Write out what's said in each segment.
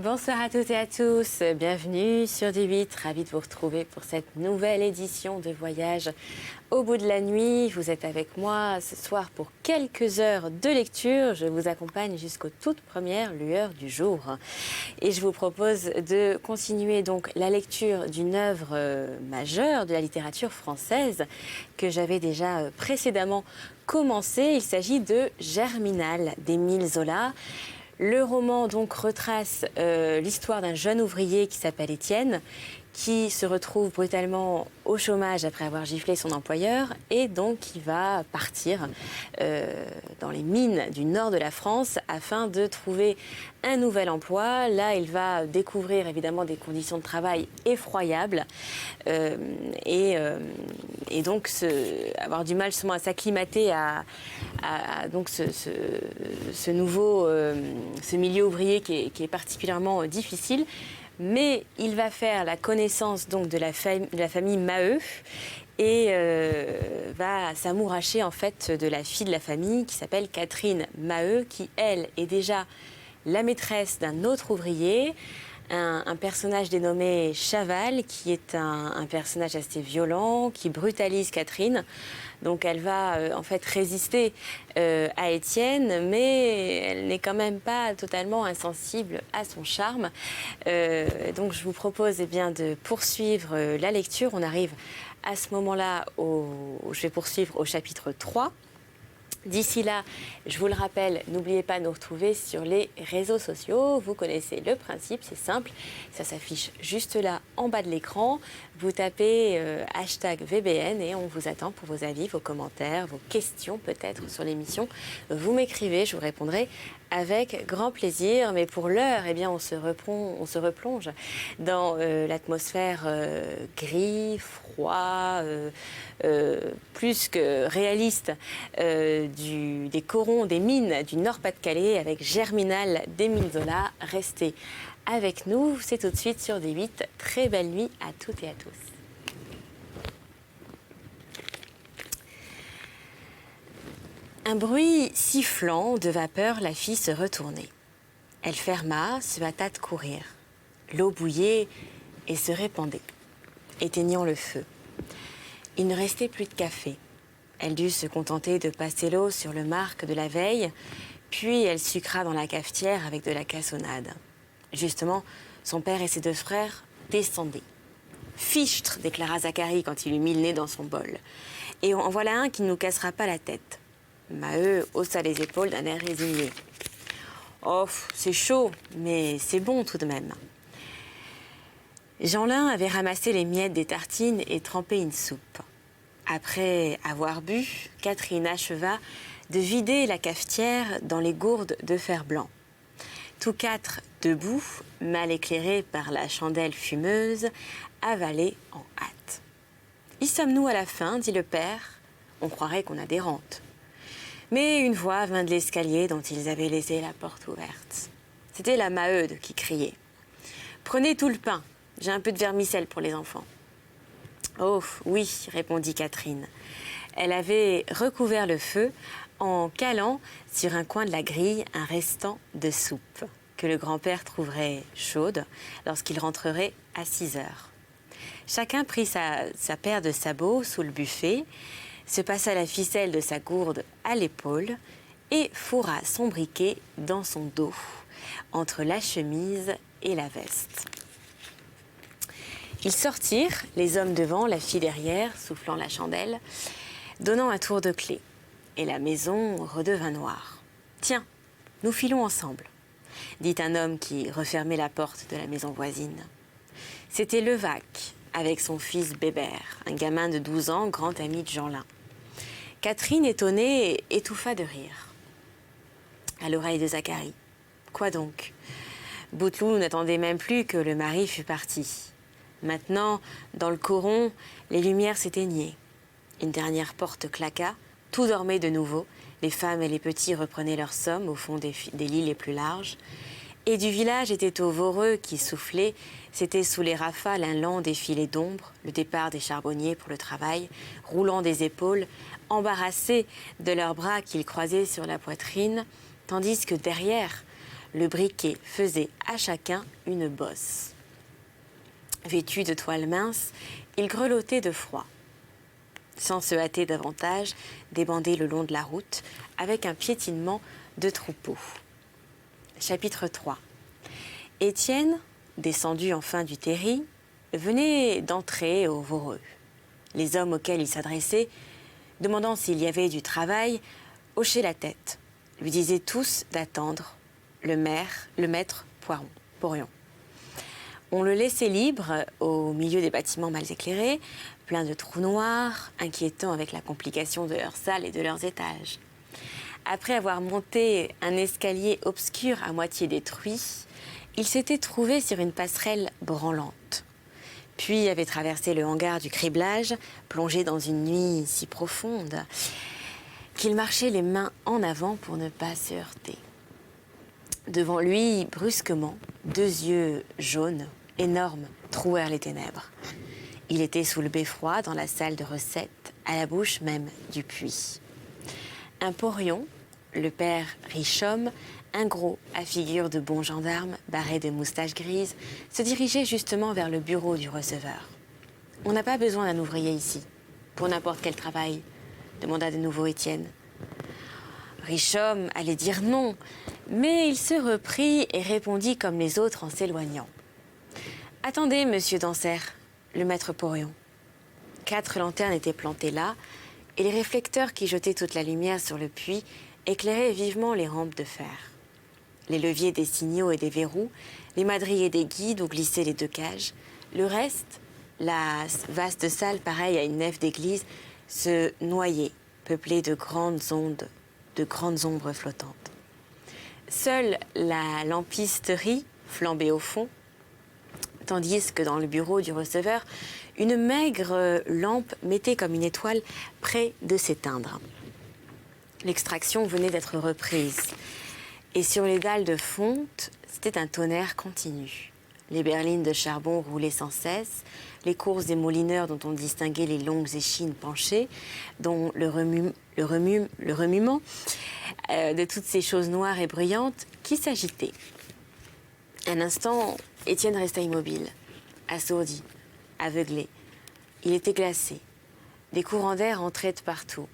Bonsoir à toutes et à tous, bienvenue sur D8, ravi de vous retrouver pour cette nouvelle édition de Voyage au bout de la nuit. Vous êtes avec moi ce soir pour quelques heures de lecture. Je vous accompagne jusqu'aux toutes premières lueurs du jour. Et je vous propose de continuer donc la lecture d'une œuvre majeure de la littérature française que j'avais déjà précédemment commencée. Il s'agit de Germinal d'Émile Zola. Le roman donc retrace l'histoire d'un jeune ouvrier qui s'appelle Étienne, qui se retrouve brutalement au chômage après avoir giflé son employeur et donc qui va partir dans les mines du nord de la France afin de trouver un nouvel emploi. Là, il va découvrir évidemment des conditions de travail effroyables et donc avoir du mal justement à s'acclimater à donc ce nouveau ce milieu ouvrier qui est particulièrement difficile. Mais il va faire la connaissance donc de la famille Maheu et va s'amouracher en fait de la fille de la famille qui s'appelle Catherine Maheu, qui elle est déjà la maîtresse d'un autre ouvrier, un personnage dénommé Chaval, qui est un personnage assez violent, qui brutalise Catherine. Donc elle va en fait résister à Étienne, mais elle n'est quand même pas totalement insensible à son charme. Donc je vous propose bien de poursuivre la lecture. On arrive à ce moment-là, je vais poursuivre au chapitre 3. D'ici là, je vous le rappelle, n'oubliez pas de nous retrouver sur les réseaux sociaux. Vous connaissez le principe, c'est simple. Ça s'affiche juste là, en bas de l'écran. Vous tapez hashtag VBN et on vous attend pour vos avis, vos commentaires, vos questions peut-être sur l'émission. Vous m'écrivez, je vous répondrai avec grand plaisir. Mais pour l'heure, eh bien, on se replonge dans l'atmosphère gris, froid, plus que réaliste des corons, des mines du Nord-Pas-de-Calais avec Germinal d'Émile Zola. Restez avec nous, c'est tout de suite sur D8. Très belle nuit à toutes et à tous. Un bruit sifflant de vapeur la fit se retourner. Elle ferma, se hâta de courir. L'eau bouillait et se répandait, éteignant le feu. Il ne restait plus de café. Elle dut se contenter de passer l'eau sur le marc de la veille, puis elle sucra dans la cafetière avec de la cassonade. Justement, son père et ses deux frères descendaient. « Fichtre !» déclara Zacharie quand il eut mis le nez dans son bol. « Et en voilà un qui ne nous cassera pas la tête. » Maheu haussa les épaules d'un air résigné. « Oh, c'est chaud, mais c'est bon tout de même. » Jeanlin avait ramassé les miettes des tartines et trempé une soupe. Après avoir bu, Catherine acheva de vider la cafetière dans les gourdes de fer blanc. Tous quatre, debout, mal éclairés par la chandelle fumeuse, avalaient en hâte. « Y sommes-nous à la fin ?» dit le père. « On croirait qu'on a des rentes. » Mais une voix vint de l'escalier dont ils avaient laissé la porte ouverte. C'était la Maheude qui criait. « Prenez tout le pain, j'ai un peu de vermicelle pour les enfants. » « Oh, oui, » répondit Catherine. Elle avait recouvert le feu en calant sur un coin de la grille un restant de soupe que le grand-père trouverait chaude lorsqu'il rentrerait à 6 heures. Chacun prit sa paire de sabots sous le buffet, se passa la ficelle de sa gourde à l'épaule et fourra son briquet dans son dos, entre la chemise et la veste. Ils sortirent, les hommes devant, la fille derrière, soufflant la chandelle, donnant un tour de clé. Et la maison redevint noire. « Tiens, nous filons ensemble », dit un homme qui refermait la porte de la maison voisine. C'était Levaque, avec son fils Bébert, un gamin de 12 ans, grand ami de Jeanlin. Catherine, étonnée, étouffa de rire. À l'oreille de Zacharie. « Quoi donc ?» Bouteloup n'attendait même plus que le mari fût parti. Maintenant, dans le coron, les lumières s'éteignaient. Une dernière porte claqua, tout dormait de nouveau, les femmes et les petits reprenaient leur somme au fond des lits les plus larges. Et du village était au Voreux qui soufflait, c'était sous les rafales un lent défilé d'ombre, le départ des charbonniers pour le travail, roulant des épaules, embarrassés de leurs bras qu'ils croisaient sur la poitrine, tandis que derrière, le briquet faisait à chacun une bosse. Vêtu de toile mince, il grelottait de froid. Sans se hâter davantage, débandait le long de la route avec un piétinement de troupeau. Chapitre 3. Étienne, descendu enfin du terri, venait d'entrer au Voreux. Les hommes auxquels il s'adressait, demandant s'il y avait du travail, hochaient la tête, lui disaient tous d'attendre le maître Porion. On le laissait libre au milieu des bâtiments mal éclairés, pleins de trous noirs, inquiétants avec la complication de leurs salles et de leurs étages. Après avoir monté un escalier obscur à moitié détruit, il s'était trouvé sur une passerelle branlante. Puis avait traversé le hangar du criblage, plongé dans une nuit si profonde qu'il marchait les mains en avant pour ne pas se heurter. Devant lui, brusquement, 2 yeux jaunes, énormes, trouèrent les ténèbres. Il était sous le beffroi, dans la salle de recette, à la bouche même du puits. Un porion, le père Richomme, un gros à figure de bon gendarme, barré de moustaches grises, se dirigeait justement vers le bureau du receveur. « On n'a pas besoin d'un ouvrier ici, pour n'importe quel travail », demanda de nouveau Étienne. Richomme allait dire non, mais il se reprit et répondit comme les autres en s'éloignant. « Attendez, monsieur Dansaert, le maître porion. » 4 lanternes étaient plantées là, et les réflecteurs qui jetaient toute la lumière sur le puits éclairaient vivement les rampes de fer. Les leviers des signaux et des verrous, les madriers des guides où glissaient les 2 cages. Le reste, la vaste salle pareille à une nef d'église, se noyait, peuplée de grandes ombres flottantes. Seule la lampisterie flambait au fond, tandis que dans le bureau du receveur, une maigre lampe mettait comme une étoile près de s'éteindre. L'extraction venait d'être reprise. Et sur les dalles de fonte, c'était un tonnerre continu. Les berlines de charbon roulaient sans cesse, les courses des moulineurs dont on distinguait les longues échines penchées, dont le remuement de toutes ces choses noires et bruyantes qui s'agitaient. Un instant, Étienne resta immobile, assourdi, aveuglé. Il était glacé. Des courants d'air entraient de partout.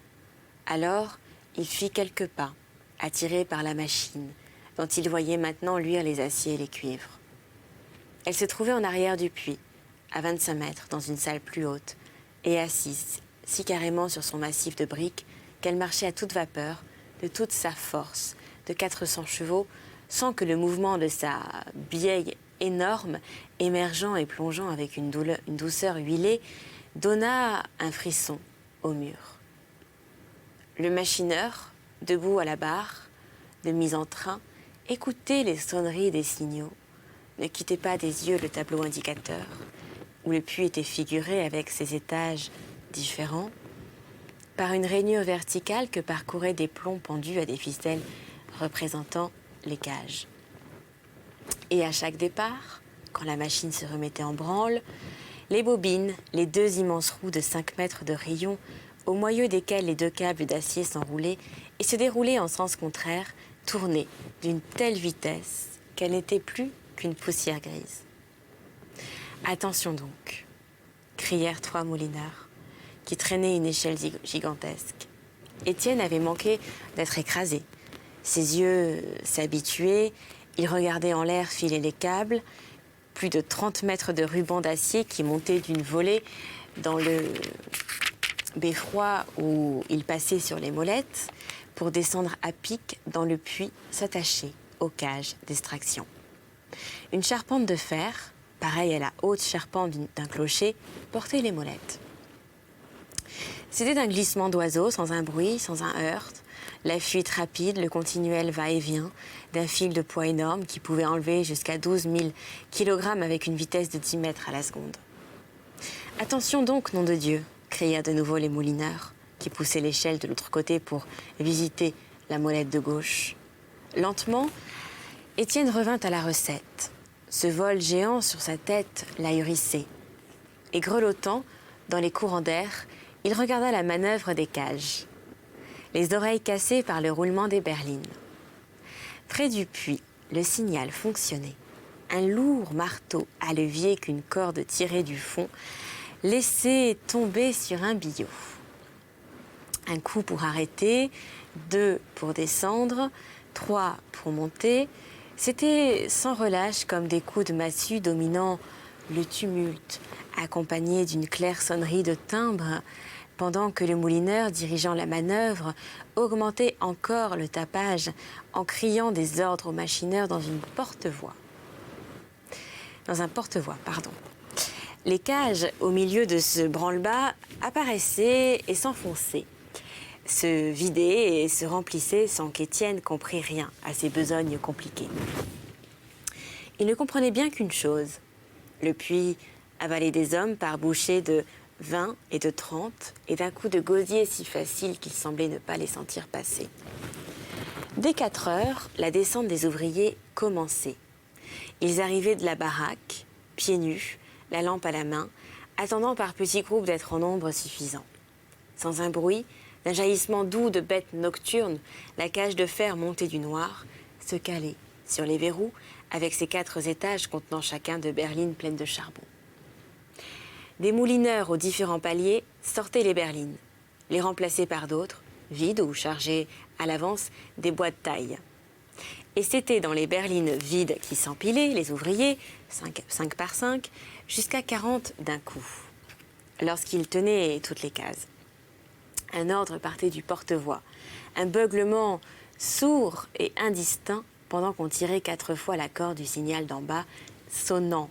Alors, il fit quelques pas, attiré par la machine, dont il voyait maintenant luire les aciers et les cuivres. Elle se trouvait en arrière du puits, à 25 mètres, dans une salle plus haute, et assise, si carrément sur son massif de briques, qu'elle marchait à toute vapeur, de toute sa force, de 400 chevaux, sans que le mouvement de sa bielle énorme, émergeant et plongeant avec une douceur huilée, donnât un frisson au mur. Le machineur, debout à la barre, de mise en train, écoutait les sonneries des signaux, ne quittait pas des yeux le tableau indicateur, où le puits était figuré avec ses étages différents, par une rainure verticale que parcouraient des plombs pendus à des ficelles représentant les cages. Et à chaque départ, quand la machine se remettait en branle, les bobines, les 2 immenses roues de 5 mètres de rayon, au moyeu desquelles les 2 câbles d'acier s'enroulaient et se déroulaient en sens contraire, tournaient d'une telle vitesse qu'elle n'était plus qu'une poussière grise. « Attention donc !» crièrent 3 moulineurs, qui traînaient une échelle gigantesque. Étienne avait manqué d'être écrasé. Ses yeux s'habituaient, il regardait en l'air filer les câbles, plus de 30 mètres de ruban d'acier qui montaient d'une volée dans le beffroi où il passait sur les molettes pour descendre à pic dans le puits s'attacher aux cages d'extraction. Une charpente de fer, pareille à la haute charpente d'un clocher, portait les molettes. C'était un glissement d'oiseaux, sans un bruit, sans un heurt, la fuite rapide, le continuel va-et-vient d'un fil de poids énorme qui pouvait enlever jusqu'à 12 000 kilogrammes avec une vitesse de 10 mètres à la seconde. « Attention donc, nom de Dieu !» crièrent de nouveau les moulineurs, qui poussaient l'échelle de l'autre côté pour visiter la molette de gauche. Lentement, Étienne revint à la recette. Ce vol géant sur sa tête l'ahurissait. Et grelottant, dans les courants d'air, il regarda la manœuvre des cages, les oreilles cassées par le roulement des berlines. Près du puits, le signal fonctionnait. Un lourd marteau à levier qu'une corde tirée du fond laissait tomber sur un billot. Un coup pour arrêter, 2 pour descendre, 3 pour monter. C'était sans relâche comme des coups de massue dominant le tumulte, accompagné d'une claire sonnerie de timbre, pendant que le moulineur dirigeant la manœuvre augmentait encore le tapage en criant des ordres au machineur dans un porte-voix. Les cages au milieu de ce branle-bas apparaissaient et s'enfonçaient, se vidaient et se remplissaient sans qu'Étienne comprît rien à ces besognes compliquées. Il ne comprenait bien qu'une chose. Le puits avalait des hommes par bouchées de 20 et de 30 et d'un coup de gosier si facile qu'il semblait ne pas les sentir passer. Dès 4 heures, la descente des ouvriers commençait. Ils arrivaient de la baraque, pieds nus, la lampe à la main, attendant par petits groupes d'être en nombre suffisant. Sans un bruit, d'un jaillissement doux de bêtes nocturnes, la cage de fer montée du noir se calait sur les verrous avec ses 4 étages contenant chacun de berlines pleines de charbon. Des moulineurs aux différents paliers sortaient les berlines, les remplaçaient par d'autres, vides ou chargées à l'avance des bois de taille. Et c'était dans les berlines vides qui s'empilaient, les ouvriers, 5 par 5, jusqu'à 40 d'un coup, lorsqu'ils tenaient toutes les cases. Un ordre partait du porte-voix, un beuglement sourd et indistinct pendant qu'on tirait 4 fois la corde du signal d'en bas, sonnant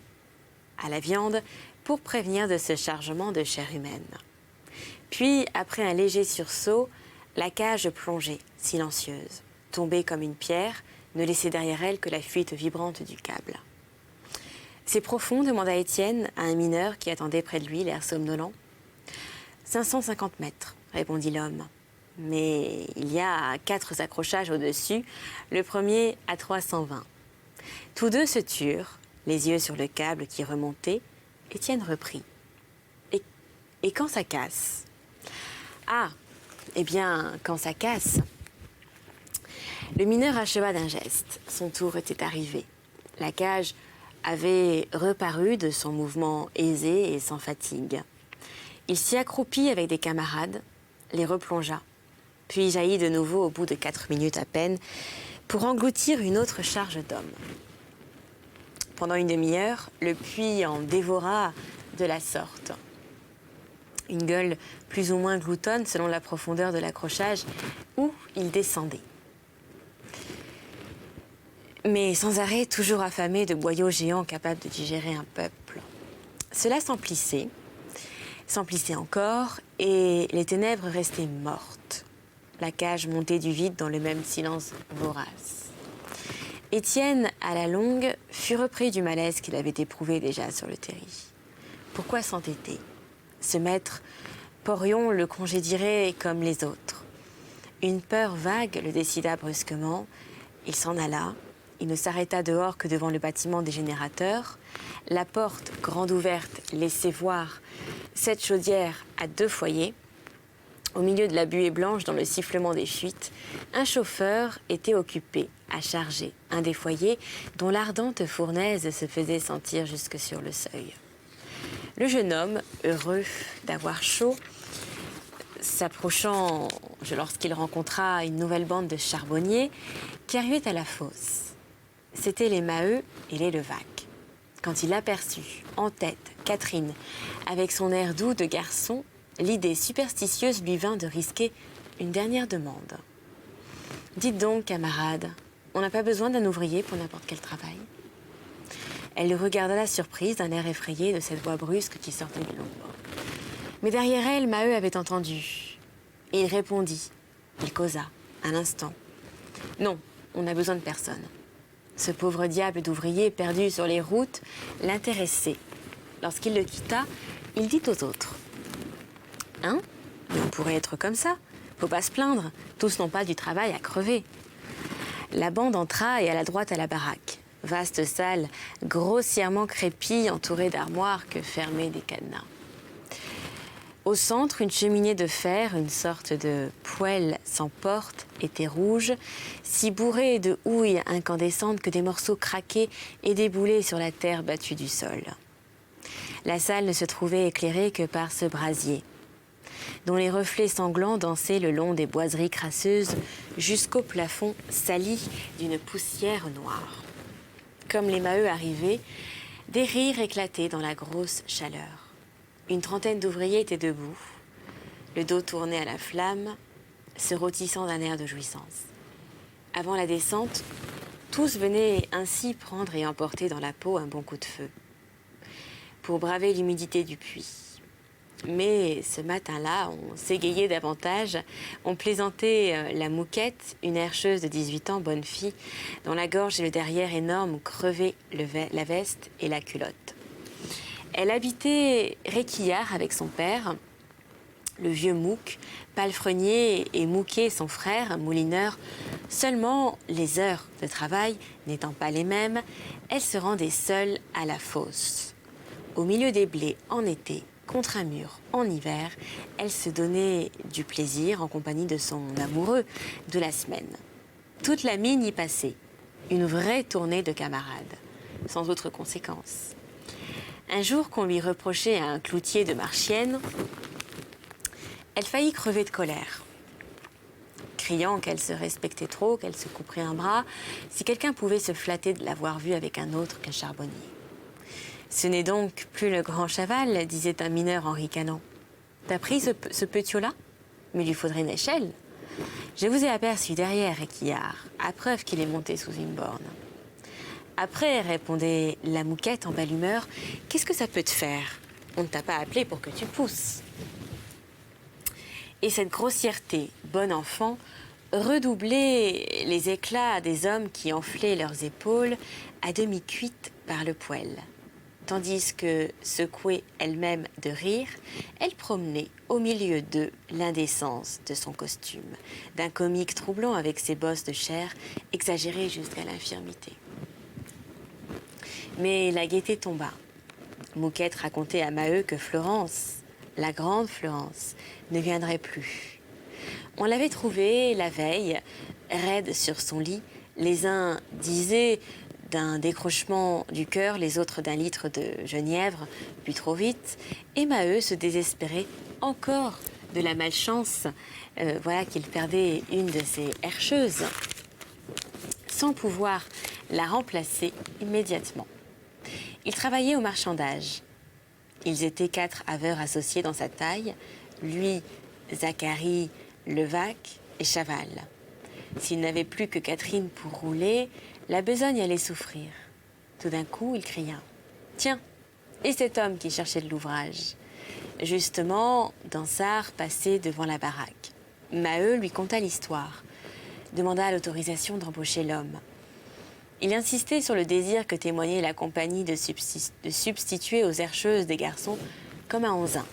à la viande pour prévenir de ce chargement de chair humaine. Puis, après un léger sursaut, la cage plongeait, silencieuse, tombée comme une pierre, ne laissait derrière elle que la fuite vibrante du câble. « C'est profond ?» demanda Étienne à un mineur qui attendait près de lui, l'air somnolent. « 550 mètres », répondit l'homme. « Mais il y a 4 accrochages au-dessus, le premier à 320. » Tous deux se turent, les yeux sur le câble qui remontait. Étienne reprit. « Et quand ça casse ?»« Ah, eh bien, quand ça casse ?» Le mineur acheva d'un geste. Son tour était arrivé. La cage avait reparu de son mouvement aisé et sans fatigue. Il s'y accroupit avec des camarades, les replongea, puis jaillit de nouveau au bout de 4 minutes à peine pour engloutir une autre charge d'hommes. Pendant une demi-heure, le puits en dévora de la sorte. Une gueule plus ou moins gloutonne selon la profondeur de l'accrochage où il descendait. Mais sans arrêt, toujours affamé de boyaux géants capables de digérer un peuple. Cela s'emplissait encore, et les ténèbres restaient mortes. La cage montait du vide dans le même silence vorace. Étienne, à la longue, fut repris du malaise qu'il avait éprouvé déjà sur le terri. Pourquoi s'entêter? Ce maître, Porion le congédierait comme les autres. Une peur vague le décida brusquement. Il s'en alla. Il ne s'arrêta dehors que devant le bâtiment des générateurs. La porte, grande ouverte, laissait voir 7 chaudières à 2 foyers. Au milieu de la buée blanche, dans le sifflement des fuites, un chauffeur était occupé à charger un des foyers dont l'ardente fournaise se faisait sentir jusque sur le seuil. Le jeune homme, heureux d'avoir chaud, s'approchant lorsqu'il rencontra une nouvelle bande de charbonniers qui arrivaient à la fosse. C'étaient les Maheu et les Levaque. Quand il aperçut, en tête, Catherine, avec son air doux de garçon, l'idée superstitieuse lui vint de risquer une dernière demande. « Dites donc, camarade, on n'a pas besoin d'un ouvrier pour n'importe quel travail ?» Elle le regarda la surprise d'un air effrayé de cette voix brusque qui sortait de l'ombre. Mais derrière elle, Maheu avait entendu. Et il répondit. Il causa, un instant. « Non, on n'a besoin de personne. » Ce pauvre diable d'ouvrier perdu sur les routes l'intéressait. Lorsqu'il le quitta, il dit aux autres. « Hein? Mais on pourrait être comme ça. Faut pas se plaindre. Tous n'ont pas du travail à crever. » La bande entra et alla droit à la baraque. Vaste salle, grossièrement crépie, entourée d'armoires que fermaient des cadenas. Au centre, une cheminée de fer, une sorte de poêle sans porte, était rouge, si bourrée de houille incandescente que des morceaux craquaient et déboulaient sur la terre battue du sol. La salle ne se trouvait éclairée que par ce brasier, dont les reflets sanglants dansaient le long des boiseries crasseuses jusqu'au plafond sali d'une poussière noire. Comme les Maheu arrivaient, des rires éclataient dans la grosse chaleur. Une trentaine d'ouvriers étaient debout, le dos tourné à la flamme, se rôtissant d'un air de jouissance. Avant la descente, tous venaient ainsi prendre et emporter dans la peau un bon coup de feu, pour braver l'humidité du puits. Mais ce matin-là, on s'égayait davantage, on plaisantait la Mouquette, une herscheuse de 18 ans, bonne fille, dont la gorge et le derrière énorme crevaient la veste et la culotte. Elle habitait Réquillart avec son père, le vieux Mouque, palefrenier, et Mouquet, son frère, moulineur. Seulement, les heures de travail n'étant pas les mêmes, elle se rendait seule à la fosse. Au milieu des blés en été, contre un mur en hiver, elle se donnait du plaisir en compagnie de son amoureux de la semaine. Toute la mine y passait, une vraie tournée de camarades, sans autre conséquence. Un jour qu'on lui reprochait à un cloutier de Marchienne, elle faillit crever de colère, criant qu'elle se respectait trop, qu'elle se couperait un bras, si quelqu'un pouvait se flatter de l'avoir vue avec un autre qu'un charbonnier. Ce n'est donc plus le grand Chaval, disait un mineur en ricanant. T'as pris ce petiot-là? Mais il lui faudrait une échelle. Je vous ai aperçu derrière Réquillart, à preuve qu'il est monté sous une borne. Après, répondait la Mouquette en belle humeur, qu'est-ce que ça peut te faire? On ne t'a pas appelé pour que tu pousses. Et cette grossièreté, bon enfant, redoublait les éclats des hommes qui enflaient leurs épaules à demi cuites par le poêle. Tandis que, secouée elle-même de rire, elle promenait au milieu d'eux l'indécence de son costume, d'un comique troublant avec ses bosses de chair exagérées jusqu'à l'infirmité. Mais la gaieté tomba. Mouquette racontait à Maheu que Florence, la grande Florence, ne viendrait plus. On l'avait trouvée la veille, raide sur son lit. Les uns disaient d'un décrochement du cœur, les autres d'un litre de genièvre, bu trop vite. Et Maheu se désespérait encore de la malchance, voilà qu'il perdait une de ses herscheuses, sans pouvoir la remplacer immédiatement. Il travaillait au marchandage. Ils étaient 4 haveurs associés dans sa taille, lui, Zacharie, Levaque et Chaval. S'il n'avait plus que Catherine pour rouler, la besogne allait souffrir. Tout d'un coup, il cria « Tiens, et cet homme qui cherchait de l'ouvrage ?» Justement, Dansard passait devant la baraque. Maheu lui conta l'histoire, demanda l'autorisation d'embaucher l'homme. Il insistait sur le désir que témoignait la compagnie de substituer aux herscheuses des garçons comme à 11 ans.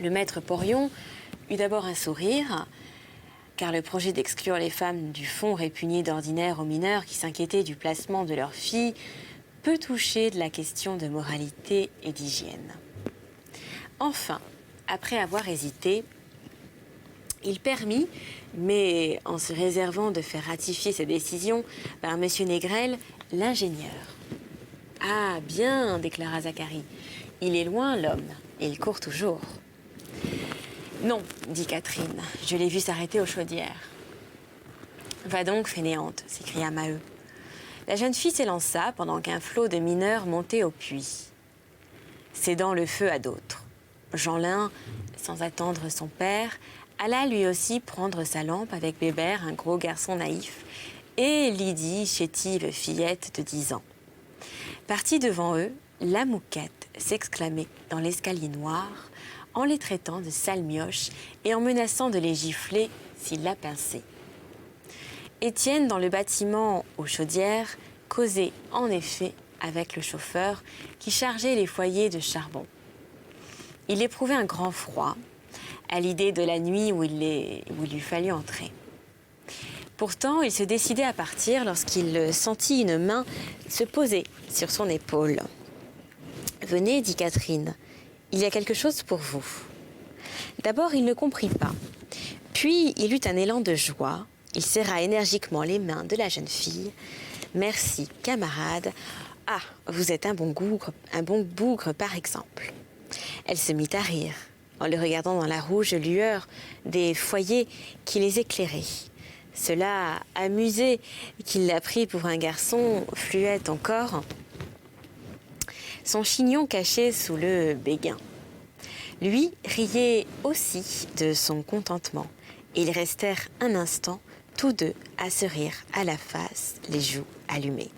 Le maître Porion eut d'abord un sourire, car le projet d'exclure les femmes du fond répugnait d'ordinaire aux mineurs qui s'inquiétaient du placement de leurs filles peut toucher de la question de moralité et d'hygiène. Enfin, après avoir hésité, il permit, mais en se réservant de faire ratifier sa décision par M. Négrel, l'ingénieur. « Ah, bien, déclara Zacharie. Il est loin, l'homme, et il court toujours. » « Non, dit Catherine, je l'ai vu s'arrêter aux chaudières. »« Va donc, fainéante, s'écria Maheu. La jeune fille s'élança pendant qu'un flot de mineurs montait au puits, cédant le feu à d'autres. Jeanlin, sans attendre son père, alla lui aussi prendre sa lampe avec Bébert, un gros garçon naïf, et Lydie, chétive fillette de 10 ans. Partie devant eux, la Mouquette s'exclamait dans l'escalier noir, en les traitant de sales mioches et en menaçant de les gifler s'ils la pinçaient. Étienne, dans le bâtiment aux chaudières, causait en effet avec le chauffeur qui chargeait les foyers de charbon. Il éprouvait un grand froid à l'idée de la nuit où il lui fallut entrer. Pourtant, il se décidait à partir lorsqu'il sentit une main se poser sur son épaule. « Venez, dit Catherine. il y a quelque chose pour vous. » D'abord, il ne comprit pas. Puis, il eut un élan de joie. Il serra énergiquement les mains de la jeune fille. « Merci, camarade. Ah, vous êtes un bon bougre, par exemple. » Elle se mit à rire, en le regardant dans la rouge lueur des foyers qui les éclairaient. Cela, amusé qu'il l'a pris pour un garçon, fluait encore, son chignon caché sous le béguin. Lui riait aussi de son contentement. Ils restèrent un instant, tous deux, à se rire à la face, les joues allumées.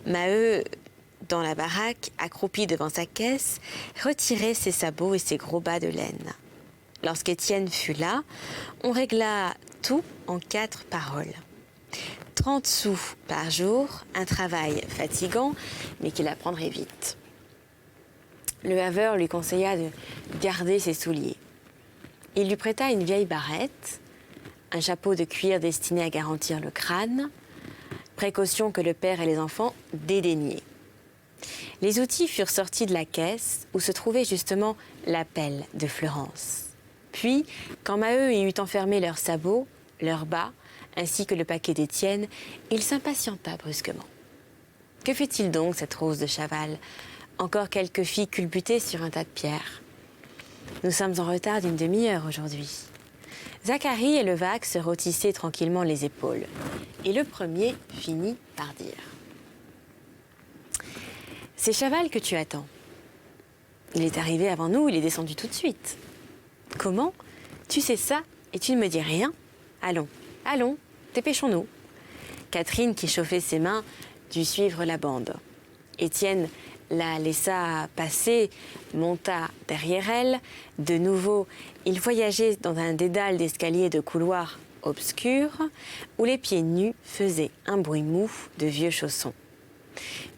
Maheu, dans la baraque, accroupi devant sa caisse, retirait ses sabots et ses gros bas de laine. Lorsqu'Étienne fut là, on régla tout en 4 paroles. 30 sous par jour, un travail fatigant, mais qu'il apprendrait vite. Le haveur lui conseilla de garder ses souliers. Il lui prêta une vieille barrette, un chapeau de cuir destiné à garantir le crâne, précaution que le père et les enfants dédaignaient. Les outils furent sortis de la caisse où se trouvait justement la pelle de Fleurance. Puis, quand Maheu y eut enfermé leurs sabots, leurs bas, ainsi que le paquet d'Étienne, il s'impatienta brusquement. Que fait-il donc, cette rose de Chaval ? Encore quelques filles culbutées sur un tas de pierres. Nous sommes en retard d'une demi-heure aujourd'hui. Zacharie et Levaque se rôtissaient tranquillement les épaules. Et le premier finit par dire « C'est Chaval que tu attends. Il est arrivé avant nous, il est descendu tout de suite. » « Comment ? Tu sais ça et tu ne me dis rien ? Allons, allons, dépêchons-nous. » Catherine, qui chauffait ses mains, dut suivre la bande. Étienne la laissa passer, monta derrière elle. De nouveau, il voyageait dans un dédale d'escaliers de couloirs obscurs où les pieds nus faisaient un bruit mou de vieux chaussons.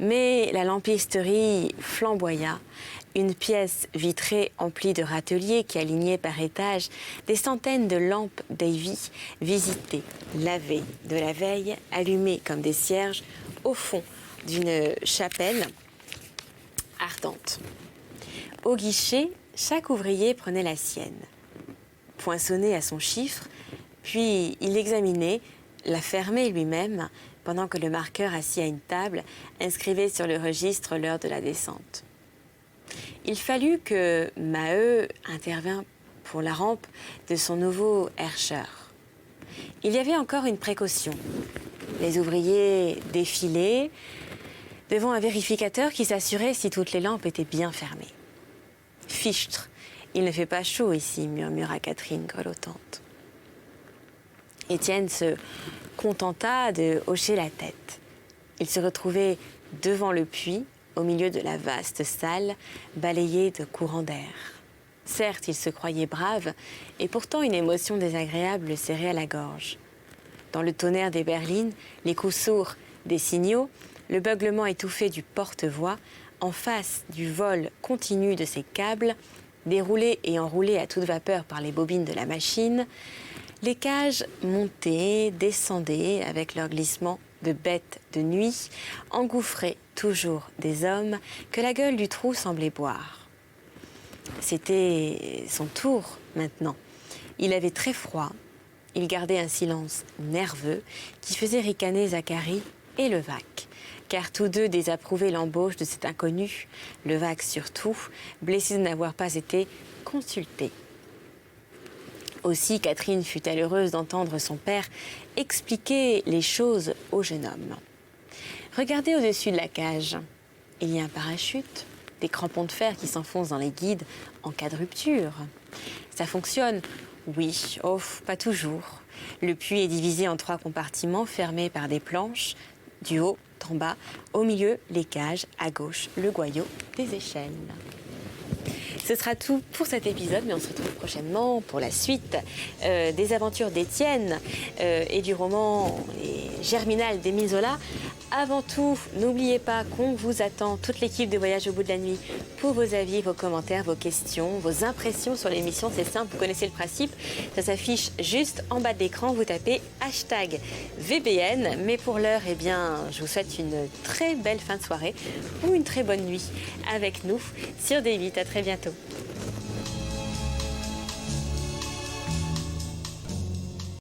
Mais la lampisterie flamboya, une pièce vitrée emplie de râteliers qui alignaient par étage des centaines de lampes Davy visitées, lavées de la veille, allumées comme des cierges au fond d'une chapelle ardente. Au guichet, chaque ouvrier prenait la sienne, poinçonnait à son chiffre, puis il examinait, la fermait lui-même, pendant que le marqueur assis à une table inscrivait sur le registre l'heure de la descente. Il fallut que Maheu intervint pour la rampe de son nouveau Herrscher. Il y avait encore une précaution. Les ouvriers défilaient devant un vérificateur qui s'assurait si toutes les lampes étaient bien fermées. « Fichtre, il ne fait pas chaud ici », murmura Catherine grelottante. Étienne se contenta de hocher la tête. Il se retrouvait devant le puits, au milieu de la vaste salle, balayée de courants d'air. Certes, il se croyait brave, et pourtant une émotion désagréable le serrait à la gorge. Dans le tonnerre des berlines, les coups sourds des signaux, le beuglement étouffé du porte-voix, en face du vol continu de ces câbles, déroulés et enroulés à toute vapeur par les bobines de la machine, les cages montaient, descendaient avec leur glissement de bêtes de nuit, engouffraient toujours des hommes que la gueule du trou semblait boire. C'était son tour maintenant. Il avait très froid. Il gardait un silence nerveux qui faisait ricaner Zacharie et Levaque, car tous deux désapprouvaient l'embauche de cet inconnu, Levaque surtout, blessé de n'avoir pas été consulté. Aussi, Catherine fut-elle heureuse d'entendre son père expliquer les choses au jeune homme. Regardez au-dessus de la cage. Il y a un parachute, des crampons de fer qui s'enfoncent dans les guides en cas de rupture. Ça fonctionne ? Oui, oh, pas toujours. Le puits est divisé en 3 compartiments fermés par des planches, du haut en bas, au milieu, les cages, à gauche, le goyot des échelles. Ce sera tout pour cet épisode, mais on se retrouve prochainement pour la suite des aventures d'Étienne et du roman Les Germinal d'Émile Zola Avant tout, n'oubliez pas qu'on vous attend, toute l'équipe de Voyage au bout de la nuit, pour vos avis, vos commentaires, vos questions, vos impressions sur l'émission. C'est simple, vous connaissez le principe. Ça s'affiche juste en bas de l'écran. Vous tapez hashtag VBN. Mais pour l'heure, eh bien, je vous souhaite une très belle fin de soirée ou une très bonne nuit avec nous sur D8. À très bientôt.